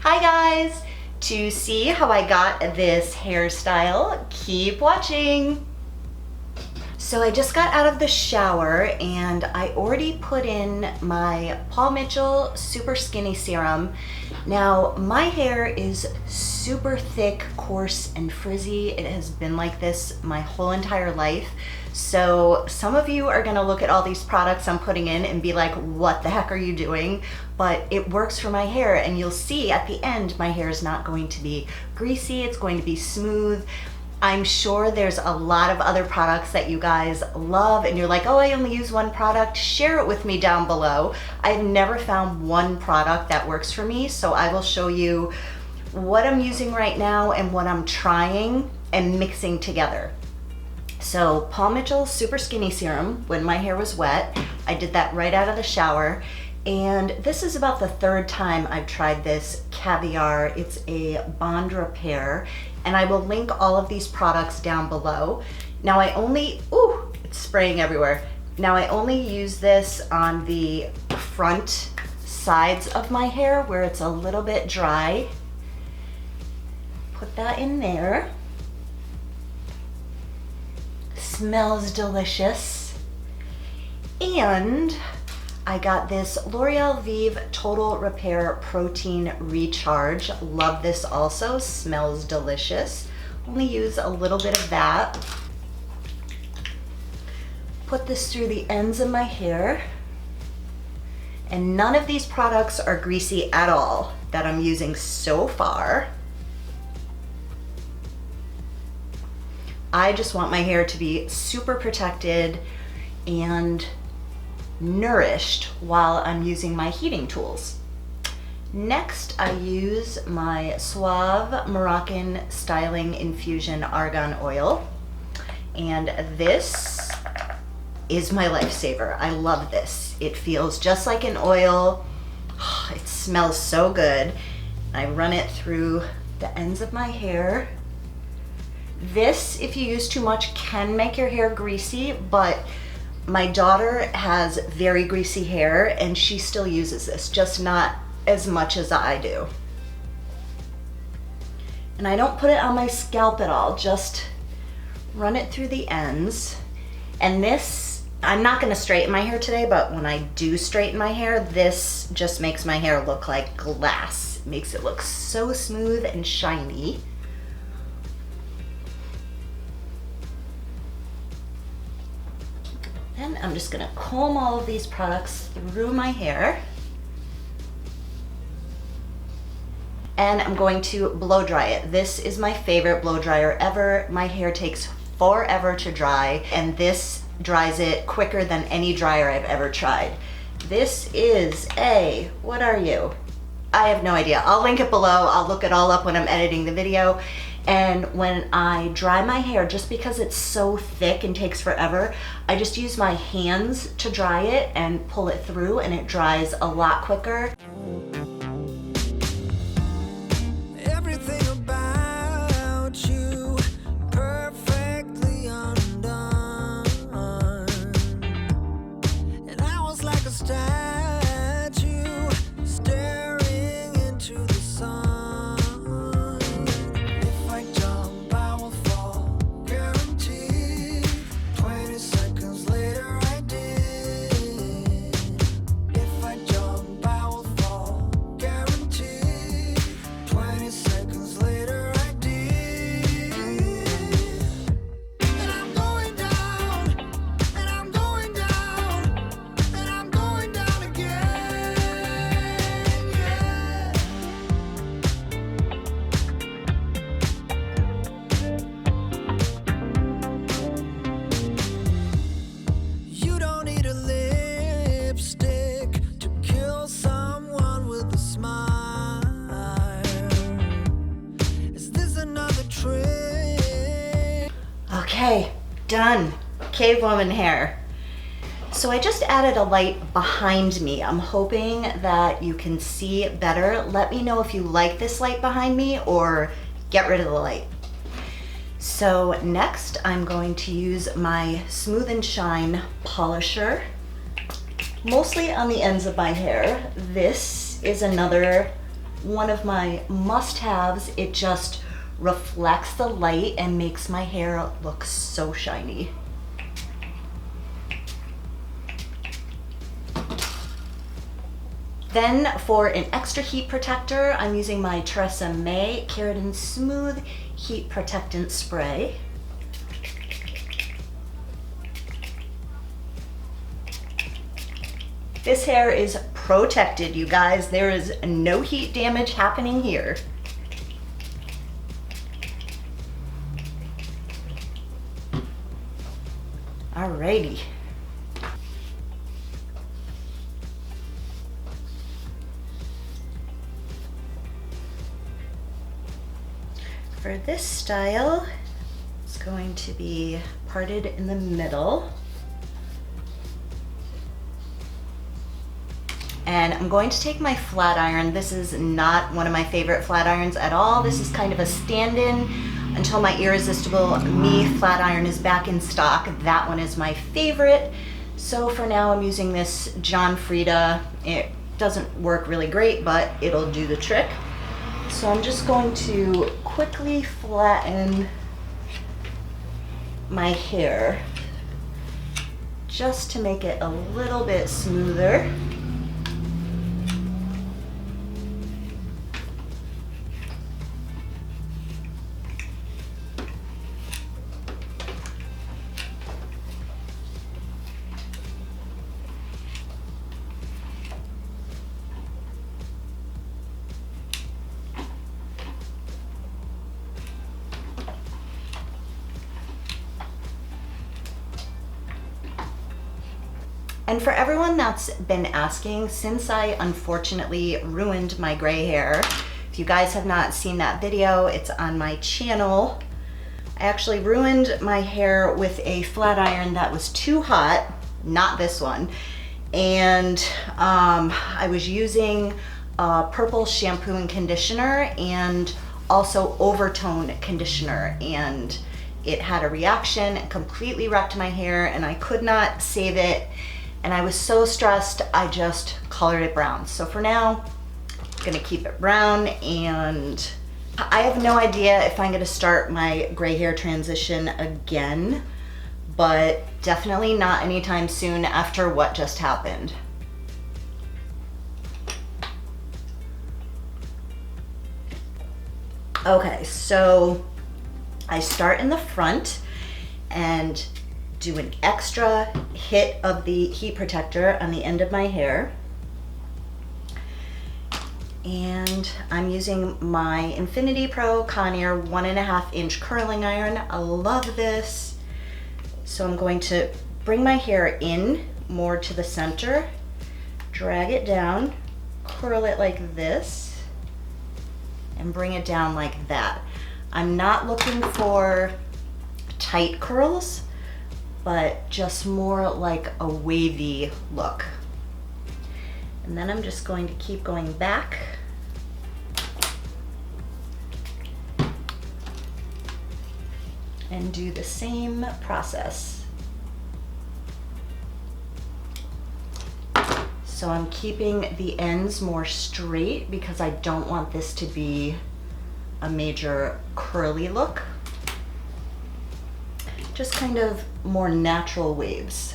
Hi guys! To see how I got this hairstyle, keep watching. So I just got out of the shower and I already put in my Paul Mitchell Super Skinny Serum. Now my hair is super thick, coarse, and frizzy. It has been like this my whole entire life. So some of you are gonna look at all these products I'm putting in and be like, what the heck are you doing? But it works for my hair, and you'll see at the end my hair is not going to be greasy, it's going to be smooth. I'm sure there's a lot of other products that you guys love and you're like, oh, I only use one product. Share it with me down below. I've never found one product that works for me, so I will show you what I'm using right now and what I'm trying and mixing together. So Paul Mitchell Super Skinny Serum, when my hair was wet, I did that right out of the shower. And this is about the third time I've tried this Caviar. It's a bond repair, and I will link all of these products down below. Now I only, it's spraying everywhere. Now I only use this on the front sides of my hair where it's a little bit dry. Put that in there. Smells delicious. And I got this L'Oreal Vive Total Repair Protein Recharge. Love this also, smells delicious. Only use a little bit of that. Put this through the ends of my hair. And none of these products are greasy at all that I'm using so far. I just want my hair to be super protected and nourished while I'm using my heating tools. Next, I use my Suave Moroccan Styling Infusion Argan Oil. And this is my lifesaver. I love this. It feels just like an oil. It smells so good. I run it through the ends of my hair. This, if you use too much, can make your hair greasy, but my daughter has very greasy hair and she still uses this, just not as much as I do. And I don't put it on my scalp at all, just run it through the ends. And this, I'm not gonna straighten my hair today, but when I do straighten my hair, this just makes my hair look like glass. It makes it look so smooth and shiny. And I'm just gonna comb all of these products through my hair. And I'm going to blow dry it. This is my favorite blow dryer ever. My hair takes forever to dry, and this dries it quicker than any dryer I've ever tried. This is a, what are you? I have no idea. I'll link it below. I'll look it all up when I'm editing the video. And when I dry my hair, just because it's so thick and takes forever, I just use my hands to dry it and pull it through, and it dries a lot quicker. Everything about you perfectly undone, and I was like a statue staring into the sun. Okay, done. Cave woman hair. So I just added a light behind me. I'm hoping that you can see better. Let me know if you like this light behind me or get rid of the light. So next I'm going to use my Smooth and Shine polisher, mostly on the ends of my hair. This is another one of my must-haves. It just reflects the light and makes my hair look so shiny. Then for an extra heat protector, I'm using my Tresemme Keratin Smooth Heat Protectant Spray. This hair is protected, you guys. There is no heat damage happening here. Alrighty. For this style, it's going to be parted in the middle. And I'm going to take my flat iron. This is not one of my favorite flat irons at all. This is kind of a stand-in until my Irresistible Me flat iron is back in stock. That one is my favorite. So for now, I'm using this John Frieda. It doesn't work really great, but it'll do the trick. So I'm just going to quickly flatten my hair just to make it a little bit smoother. And for everyone that's been asking, since I unfortunately ruined my gray hair, if you guys have not seen that video, it's on my channel. I actually ruined my hair with a flat iron that was too hot, not this one. And I was using purple shampoo and conditioner and also overtone conditioner, and it had a reaction, it completely wrecked my hair, and I could not save it. And I was so stressed, I just colored it brown. So for now, I'm gonna keep it brown, and I have no idea if I'm gonna start my gray hair transition again, but definitely not anytime soon after what just happened. Okay, so I start in the front and do an extra hit of the heat protector on the end of my hair. And I'm using my Infinity Pro Conair 1.5 inch curling iron. I love this. So I'm going to bring my hair in more to the center, drag it down, curl it like this, and bring it down like that. I'm not looking for tight curls, but just more like a wavy look. And then I'm just going to keep going back. And do the same process. So I'm keeping the ends more straight because I don't want this to be a major curly look. Just kind of more natural waves.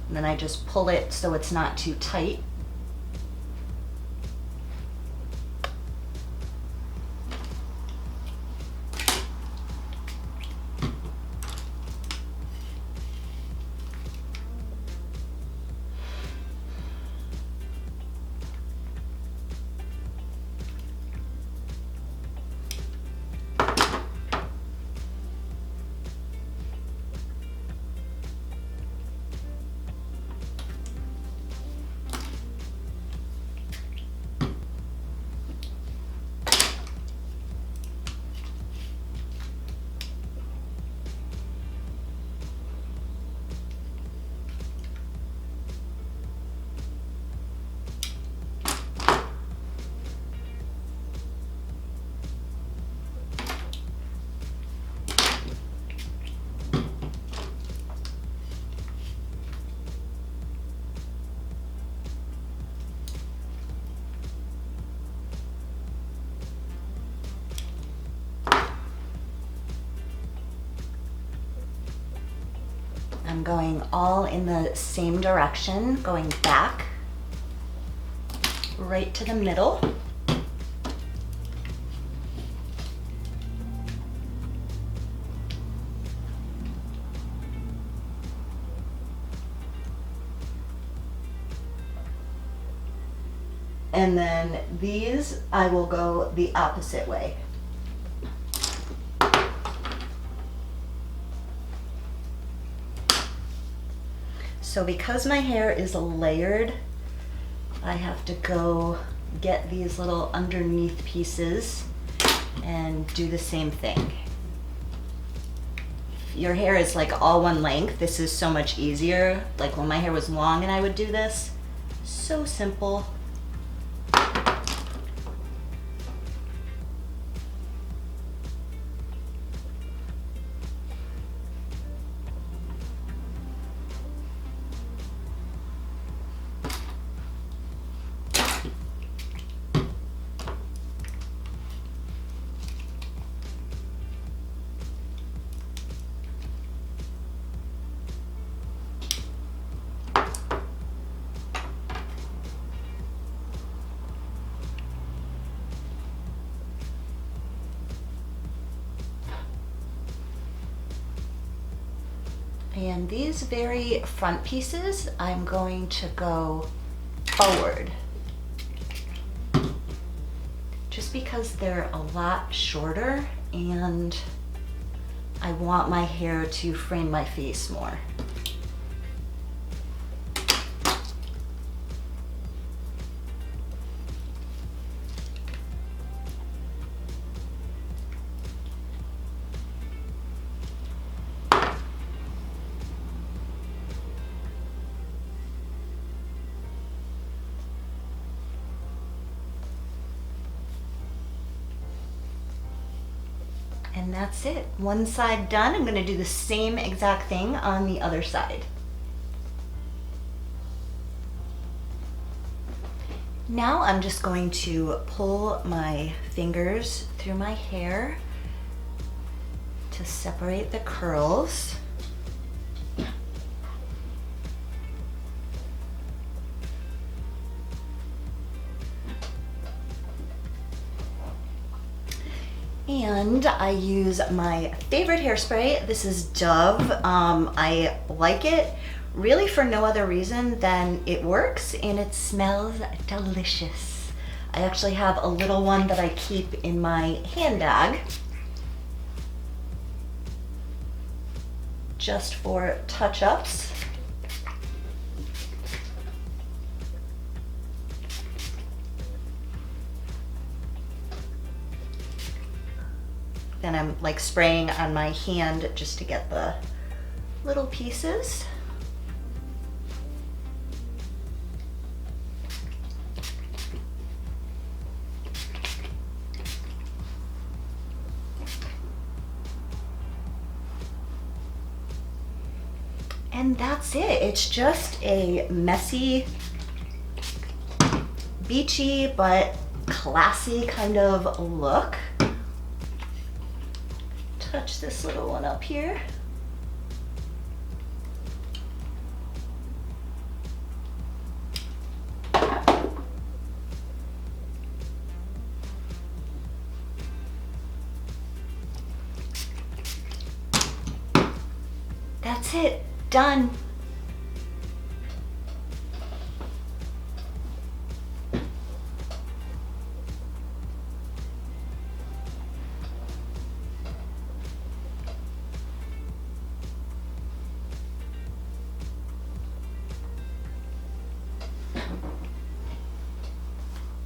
And then I just pull it so it's not too tight. I'm going all in the same direction, going back, right to the middle. And then these, I will go the opposite way. So because my hair is layered, I have to go get these little underneath pieces and do the same thing. If your hair is like all one length, this is so much easier. Like when my hair was long and I would do this, so simple. And these very front pieces, I'm going to go forward. Just because they're a lot shorter and I want my hair to frame my face more. And that's it. One side done. I'm going to do the same exact thing on the other side. Now I'm just going to pull my fingers through my hair to separate the curls. And I use my favorite hairspray. This is Dove. I like it really for no other reason than it works and it smells delicious. I actually have a little one that I keep in my handbag just for touch-ups. Then I'm like spraying on my hand just to get the little pieces. And that's it. It's just a messy, beachy, but classy kind of look. Touch this little one up here. That's it, done.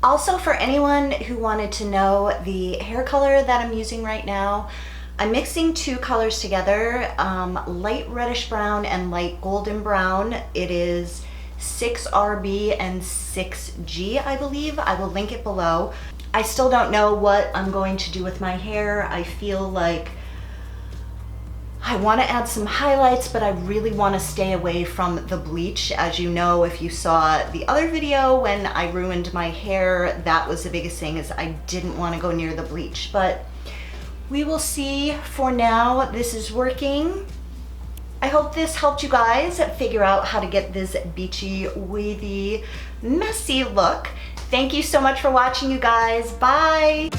Also, for anyone who wanted to know the hair color that I'm using right now, I'm mixing two colors together, light reddish brown and light golden brown. It is 6RB and 6G, I believe. I will link it below. I still don't know what I'm going to do with my hair. I feel like I want to add some highlights, but I really want to stay away from the bleach. As you know, if you saw the other video when I ruined my hair, that was the biggest thing, is I didn't want to go near the bleach. But we will see. For now, this is working. I hope this helped you guys figure out how to get this beachy, wavy, messy look. Thank you so much for watching, you guys. Bye.